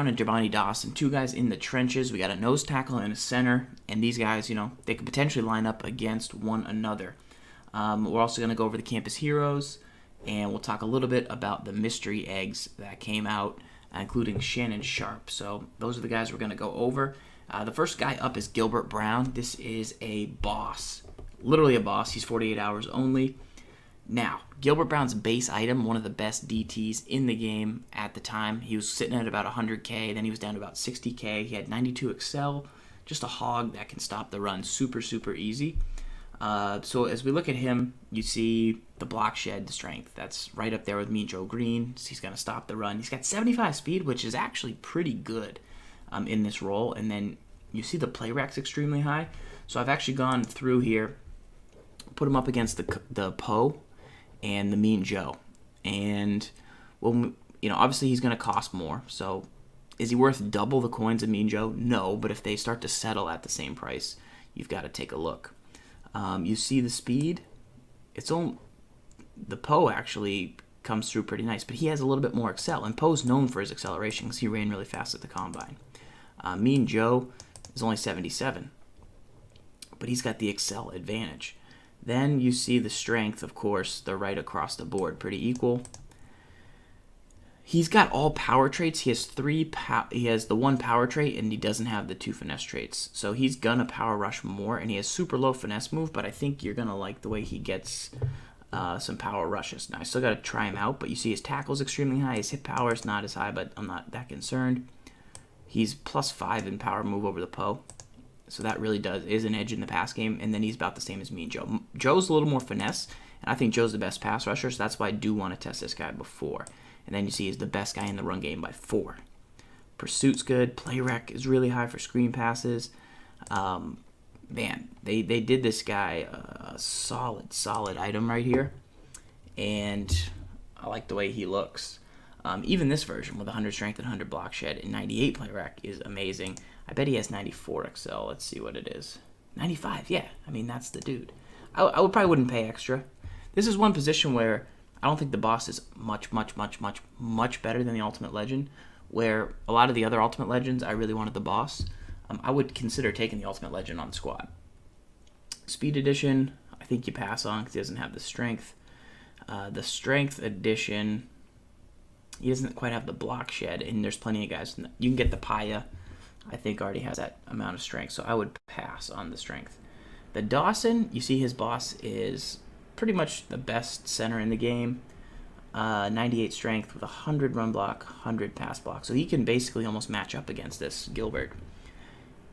Brown and Dawson, two guys in the trenches. We got a nose tackle and a center, and these guys, they could potentially line up against one another. We're also going to go over the campus heroes, and we'll talk a little bit about the mystery eggs that came out, including Shannon Sharpe. So those are the guys we're going to go over. The first guy up is Gilbert Brown. This is a boss, literally a boss. He's 48 hours only. Now, Gilbert Brown's base item, one of the best DTs in the game at the time. He was sitting at about 100K, then he was down to about 60K. He had 92 excel, just a hog that can stop the run super, super easy. So as we look at him, you see the block shed, the strength. That's right up there with Mean Joe Green. So he's going to stop the run. He's got 75 speed, which is actually pretty good in this role. And then you see the play rec's extremely high. So I've actually gone through here, put him up against the Poe and the Mean Joe. And, well, obviously he's going to cost more. So is he worth double the coins of Mean Joe? No, but if they start to settle at the same price, you've got to take a look. You see the speed. The Poe actually comes through pretty nice, but he has a little bit more excel. And Poe's known for his acceleration because he ran really fast at the combine. Mean Joe is only 77, but he's got the excel advantage. Then you see the strength, of course, they're right across the board, pretty equal. He's got all power traits. He has he has the one power trait, and he doesn't have the two finesse traits. So he's gonna power rush more, and he has super low finesse move, but I think you're gonna like the way he gets some power rushes. Now, I still gotta try him out, but you see his tackle's extremely high. His hit power is not as high, but I'm not that concerned. He's +5 in power move over the Poe. So that really is an edge in the pass game, and then he's about the same as Mean Joe. Joe's a little more finesse, and I think Joe's the best pass rusher, so that's why I do want to test this guy before. And then you see he's the best guy in the run game by 4. Pursuit's good. Play rec is really high for screen passes. Man, they did this guy a solid item right here, and I like the way he looks. Even this version with 100 strength and 100 block shed and 98 play rec is amazing. I bet he has 94 excel. Let's see what it is. 95, yeah. I mean, that's the dude. I probably wouldn't pay extra. This is one position where I don't think the boss is much better than the Ultimate Legend, where a lot of the other Ultimate Legends, I really wanted the boss. I would consider taking the Ultimate Legend on the squad. Speed Edition, I think you pass on because he doesn't have the strength. The Strength Edition, he doesn't quite have the block shed, and there's plenty of guys. You can get the Paya, I think already has that amount of strength, so I would pass on the strength. The Dawson, you see his boss is pretty much the best center in the game. 98 strength with 100 run block, 100 pass block. So he can basically almost match up against this Gilbert.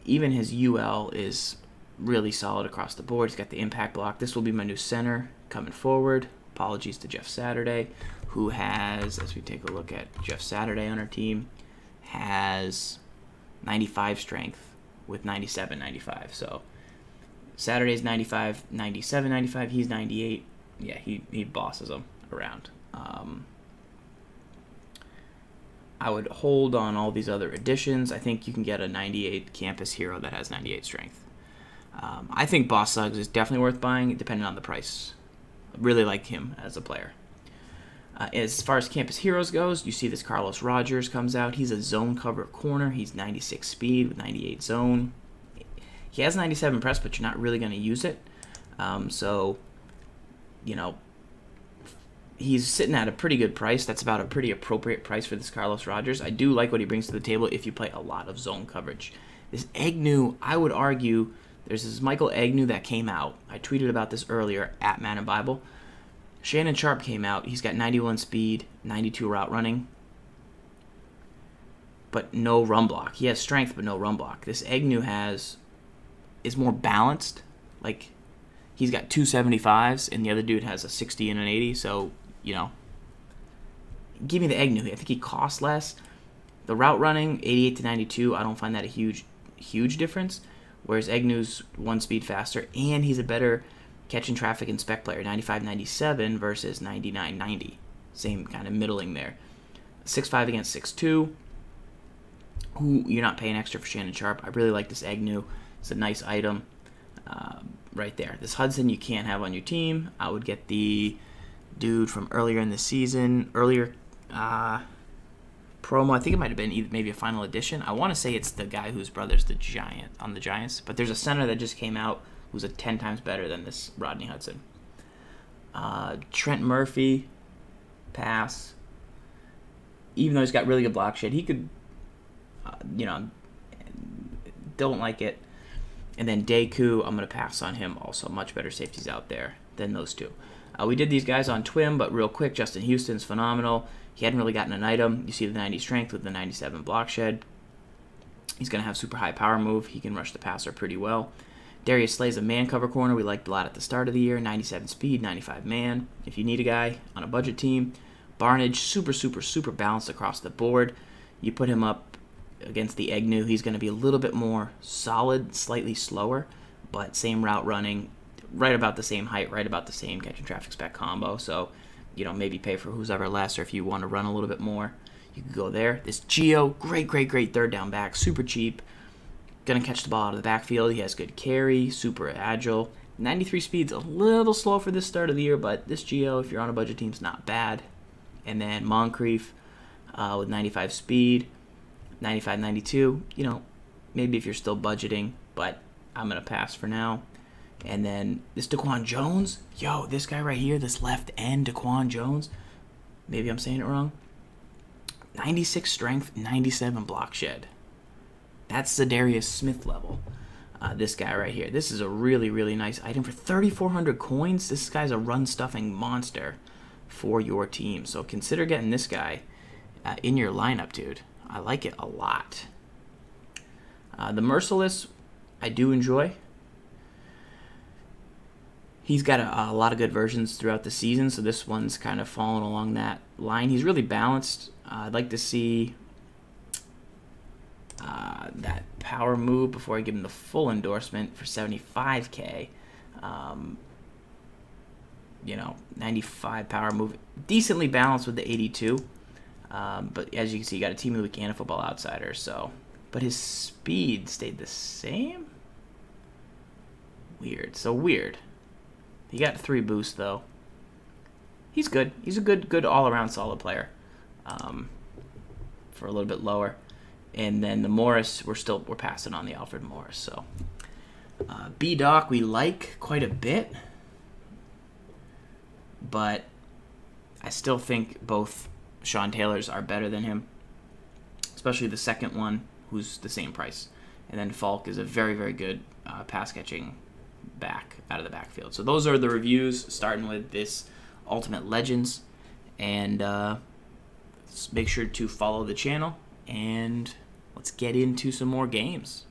Even his UL is really solid across the board. He's got the impact block. This will be my new center coming forward. Apologies to Jeff Saturday, who has, as we take a look at Jeff Saturday on our team, has 95 strength with 97, 95. So Saturday's 95, 97, 95. He's 98. Yeah, he bosses them around. I would hold on all these other additions. I think you can get a 98 campus hero that has 98 strength. I think Boss Suggs is definitely worth buying, depending on the price. I really like him as a player. As far as campus heroes goes, you see this Carlos Rogers comes out. He's a zone cover corner. He's 96 speed with 98 zone. He has 97 press, but you're not really going to use it. He's sitting at a pretty good price. That's about a pretty appropriate price for this Carlos Rogers. I do like what he brings to the table if you play a lot of zone coverage. This Agnew, I would argue, there's this Michael Agnew that came out. I tweeted about this earlier at Madden Bible. Shannon Sharpe came out. He's got 91 speed, 92 route running, but no run block. He has strength, but no run block. This Agnew is more balanced. Like, he's got 275s, and the other dude has a 60 and an 80, so, give me the Agnew. I think he costs less. The route running, 88 to 92, I don't find that a huge difference, whereas Agnew's one speed faster, and he's a better catching traffic and spec player, 95-97 versus 99-90. Same kind of middling there. 6'5 against 6'2. Who you're not paying extra for Shannon Sharpe. I really like this Agnew. It's a nice item right there. This Hudson you can't have on your team. I would get the dude from earlier in the season. promo. I think it might have been maybe a final edition. I want to say it's the guy whose brother's the Giant on the Giants. But there's a center that just came out who's 10 times better than this Rodney Hudson. Trent Murphy, pass. Even though he's got really good block shed, he could, don't like it. And then Deku, I'm going to pass on him also. Much better safeties out there than those two. We did these guys on Twim, but real quick, Justin Houston's phenomenal. He hadn't really gotten an item. You see the 90 strength with the 97 block shed. He's going to have super high power move. He can rush the passer pretty well. Darius Slay's a man cover corner. We liked a lot at the start of the year. 97 speed, 95 man. If you need a guy on a budget team. Barnage, super balanced across the board. You put him up against the Egnu, he's going to be a little bit more solid, slightly slower, but same route running, right about the same height, right about the same catch and traffic spec combo. So, maybe pay for who's ever less, or if you want to run a little bit more, you could go there. This Geo, great third down back, super cheap. Going to catch the ball out of the backfield. He has good carry, super agile. 93 speed's a little slow for this start of the year, but this Geo, if you're on a budget team, is not bad. And then Moncrief with 95 speed, 95, 92. Maybe if you're still budgeting, but I'm going to pass for now. And then this Daquan Jones. Yo, this guy right here, this left end Daquan Jones. Maybe I'm saying it wrong. 96 strength, 97 block shed. That's Zadarius Smith level. This guy right here. This is a really nice item for 3,400 coins. This guy's a run-stuffing monster for your team. So consider getting this guy in your lineup, dude. I like it a lot. The Merciless, I do enjoy. He's got a lot of good versions throughout the season, so this one's kind of falling along that line. He's really balanced. I'd like to see that power move before I give him the full endorsement for 75K. 95 power move. Decently balanced with the 82. But as you can see, you got a Team of the Week and a Football Outsider. But his speed stayed the same? Weird. So weird. He got 3 boosts, though. He's good. He's a good all-around solid player. For a little bit lower. And then the Morris, we're passing on the Alfred Morris. So B-Doc we like quite a bit. But I still think both Sean Taylors are better than him. Especially the second one, who's the same price. And then Falk is a very good pass-catching back out of the backfield. So those are the reviews, starting with this Ultimate Legends. And make sure to follow the channel. And let's get into some more games.